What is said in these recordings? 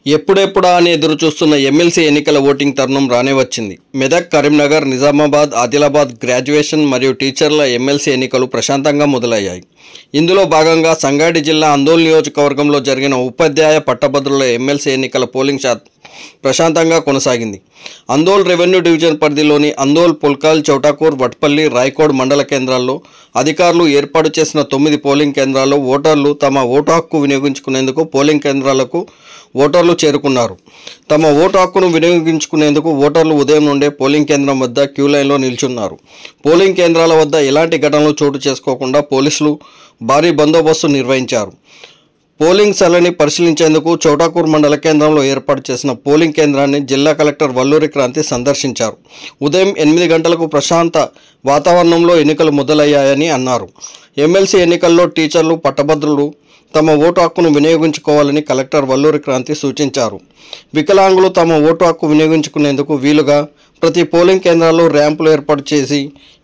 ఎప్పుడెప్పుడా అని ఎదురు చూస్తున్న ఎమ్మెల్సీ ఎన్నికల ఓటింగ్ తరుణం రానే వచ్చింది. మెదక్, కరీంనగర్, నిజామాబాద్, ఆదిలాబాద్ గ్రాడ్యుయేషన్ మరియు టీచర్ల ఎమ్మెల్సీ ఎన్నికలు ప్రశాంతంగా మొదలయ్యాయి. ఇందులో భాగంగా సంగారెడ్డి జిల్లా అందోల్ నియోజకవర్గంలో జరిగిన ఉపాధ్యాయ పట్టభద్రుల ఎమ్మెల్సీ ఎన్నికల పోలింగ్ ప్రశాంతంగా కొనసాగింది. అందోల్ రెవెన్యూ డివిజన్ పరిధిలోని అందోల్, పుల్కాల్, చౌటాకూర్, వట్పల్లి, రాయకోడ్ మండల కేంద్రాల్లో అధికారులు ఏర్పాటు చేసిన 9 పోలింగ్ కేంద్రాల్లో ఓటర్లు తమ ఓటు హక్కు వినియోగించుకునేందుకు పోలింగ్ కేంద్రాలకు ఓటర్లు చేరుకున్నారు. తమ ఓటు హక్కును వినియోగించుకునేందుకు ఓటర్లు ఉదయం నుండే పోలింగ్ కేంద్రం వద్ద క్యూ లైన్లో నిల్చున్నారు. పోలింగ్ కేంద్రాల వద్ద ఎలాంటి ఘటనలు చోటు చేసుకోకుండా పోలీసులు భారీ బందోబస్తు నిర్వహించారు. పోలింగ్ సరళిని పరిశీలించేందుకు చౌటాకూర్ మండల కేంద్రంలో ఏర్పాటు చేసిన పోలింగ్ కేంద్రాన్ని జిల్లా కలెక్టర్ వల్లూరి క్రాంతి సందర్శించారు. ఉదయం 8 గంటలకు ప్రశాంత వాతావరణంలో ఎన్నికలు మొదలయ్యాయని అన్నారు. ఎమ్మెల్సీ ఎన్నికల్లో టీచర్లు, పట్టభద్రులు తమ ఓటు హక్కును వినియోగించుకోవాలని కలెక్టర్ వల్లూరి క్రాంతి సూచించారు. వికలాంగులు తమ ఓటు హక్కు వినియోగించుకునేందుకు వీలుగా ప్రతి పోలింగ్ కేంద్రాల్లో ర్యాంపులు ఏర్పాటు చేసి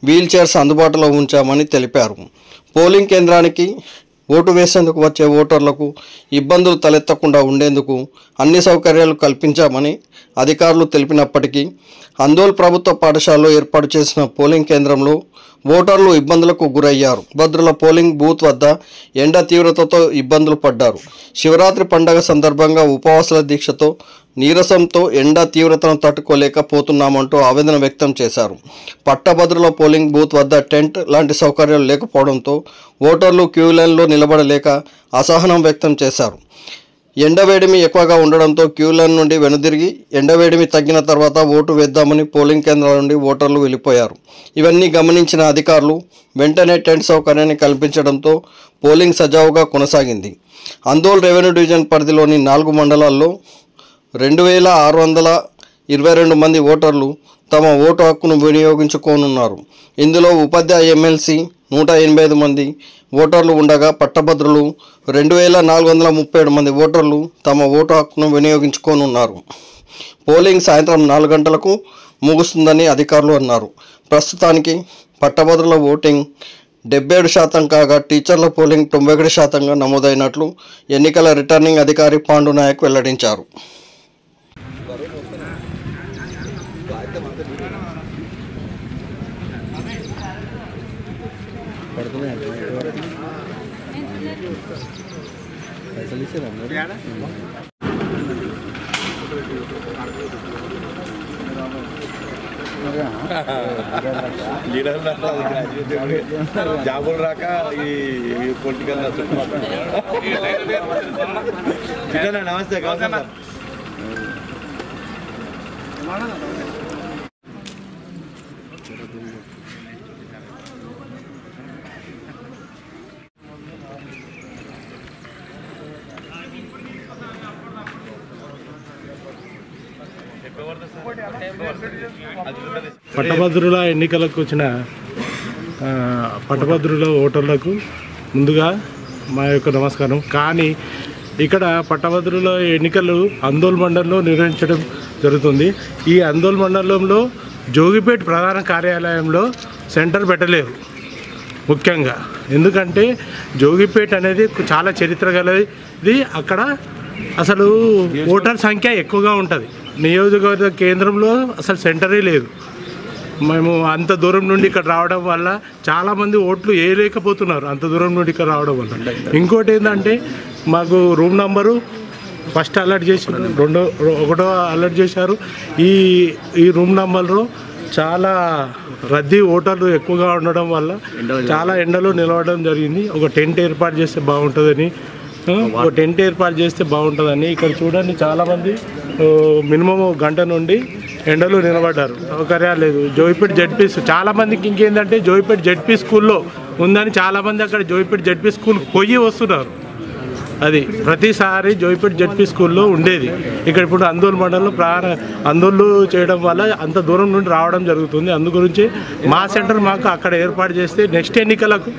వీల్ చైర్స్ అందుబాటులో ఉంచామని తెలిపారు. పోలింగ్ కేంద్రానికి ఓటు వేసేందుకు వచ్చే ఓటర్లకు ఇబ్బందులు తలెత్తకుండా ఉండేందుకు అన్ని సౌకర్యాలు కల్పించామని అధికారులు తెలిపినప్పటికీ అందోల్ ప్రభుత్వ పాఠశాలలో ఏర్పాటు చేసిన పోలింగ్ కేంద్రంలో ఓటర్లు ఇబ్బందులకు గురయ్యారు. భద్రుల పోలింగ్ బూత్ వద్ద ఎండ తీవ్రతతో ఇబ్బందులు పడ్డారు. శివరాత్రి పండగ సందర్భంగా ఉపవాసాల దీక్షతో నీరసంతో ఎండ తీవ్రతను తట్టుకోలేకపోతున్నామంటూ ఆవేదన వ్యక్తం చేశారు. పట్టభద్రుల పోలింగ్ బూత్ వద్ద టెంట్ లాంటి సౌకర్యాలు లేకపోవడంతో ఓటర్లు క్యూ లైన్లో నిలబడలేక అసహనం వ్యక్తం చేశారు. ఎండవేడిమి ఎక్కువగా ఉండడంతో క్యూ లైన్ నుండి వెనుదిరిగి ఎండవేడిమి తగ్గిన తర్వాత ఓటు వేద్దామని పోలింగ్ కేంద్రాల నుండి ఓటర్లు వెళ్ళిపోయారు. ఇవన్నీ గమనించిన అధికారులు వెంటనే టెంట్ సౌకర్యాన్ని కల్పించడంతో పోలింగ్ సజావుగా కొనసాగింది. అందోల్ రెవెన్యూ డివిజన్ పరిధిలోని 4 మండలాల్లో 2622 మంది ఓటర్లు తమ ఓటు హక్కును వినియోగించుకోనున్నారు. ఇందులో ఉపాధ్యాయ ఎమ్మెల్సీ 185 మంది ఓటర్లు ఉండగా పట్టభద్రులు 2437 మంది ఓటర్లు తమ ఓటు హక్కును వినియోగించుకోనున్నారు. పోలింగ్ సాయంత్రం 4 గంటలకు ముగుస్తుందని అధికారులు అన్నారు. ప్రస్తుతానికి పట్టభద్రుల ఓటింగ్ 77% కాగా టీచర్ల పోలింగ్ 91%గా నమోదైనట్లు ఎన్నికల రిటర్నింగ్ అధికారి పాండు నాయక్ వెల్లడించారు. జాబులు రాక ఈ పొలిటికల్ నమస్తే పట్టభద్రుల ఎన్నికలకు వచ్చిన పట్టభద్రుల ఓటర్లకు ముందుగా మా యొక్క నమస్కారం. కానీ ఇక్కడ పట్టభద్రుల ఎన్నికలు అందోల్ మండలంలో నిర్వహించడం జరుగుతుంది. ఈ అందోల్ మండలంలో జోగిపేట్ ప్రధాన కార్యాలయంలో సెంటర్ పెట్టలేరు ముఖ్యంగా. ఎందుకంటే జోగిపేట్ అనేది చాలా చరిత్ర గలది. అక్కడ అసలు ఓటర్ సంఖ్య ఎక్కువగా ఉంటుంది. నియోజకవర్గ కేంద్రంలో అసలు సెంటరే లేదు. మేము అంత దూరం నుండి ఇక్కడ రావడం వల్ల చాలామంది ఓట్లు వేయలేకపోతున్నారు. అంత దూరం నుండి ఇక్కడ రావడం వల్ల. ఇంకోటి ఏంటంటే మాకు రూమ్ నంబరు ఫస్ట్ అలర్ట్ చేసి 1వ అలర్ట్ చేశారు. ఈ రూమ్ నంబర్లో చాలా రద్దీ ఓటర్లు ఎక్కువగా ఉండడం వల్ల చాలా ఎండలో నిలవడం జరిగింది. ఒక టెంట్ ఏర్పాటు చేస్తే బాగుంటుందని ఇక్కడ చూడండి చాలామంది మినిమం గంట నుండి ఎండలు నిలబడ్డారు. సౌకర్యాలు లేదు. జోయిపేట్ జెడ్పీ చాలామందికి ఇంకేంటంటే జోయిపేట్ జెడ్పీ స్కూల్లో ఉందని చాలామంది అక్కడ జోయిపేట్ జెడ్పీ స్కూల్కి పోయి వస్తున్నారు. అది ప్రతిసారి జోయిపేట్ జెడ్పీ స్కూల్లో ఉండేది. ఇక్కడ ఇప్పుడు అందోల్ మండలంలో అందోళ్ళు చేయడం వల్ల అంత దూరం నుండి రావడం జరుగుతుంది. అందు గురించి మా సెంటర్ మాకు అక్కడ ఏర్పాటు చేస్తే నెక్స్ట్ ఎన్నికలకు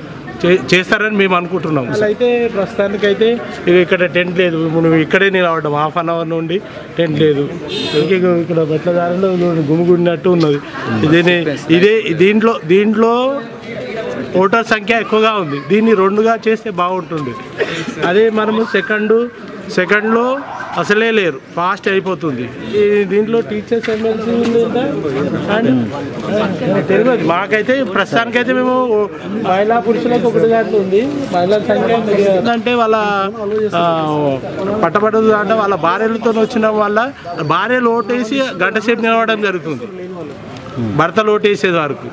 చేస్తారని మేము అనుకుంటున్నాం. అయితే ప్రస్తుతానికైతే ఇక్కడ టెంట్ లేదు. మనం ఇక్కడే నిలబడ్డాం. ½ అన్ అవర్ నుండి టెంట్ లేదు. ఇక్కడ మెట్ల దారిలో గుమిగుడినట్టు ఉన్నది. దీంట్లో ఓటర్ సంఖ్య ఎక్కువగా ఉంది. దీన్ని 2గా చేస్తే బాగుంటుంది. అదే మనము సెకండ్లో అసలే లేరు, ఫాస్ట్ అయిపోతుంది. ఈ దీంట్లో టీచర్స్ ఎమ్మెల్సీ అండ్ తెలియదు మాకైతే. ప్రస్తుతానికైతే మేము మహిళా పురుషులకు ఒకటి దాంట్లో ఉంది. మహిళల సంఖ్య అంటే వాళ్ళ పట్టబడదు అంటే వాళ్ళ భార్యలతో వచ్చిన వల్ల భార్యలు ఓటేసి గంట సేపు నిలవడం జరుగుతుంది, భర్తలు ఓటేసేది వరకు.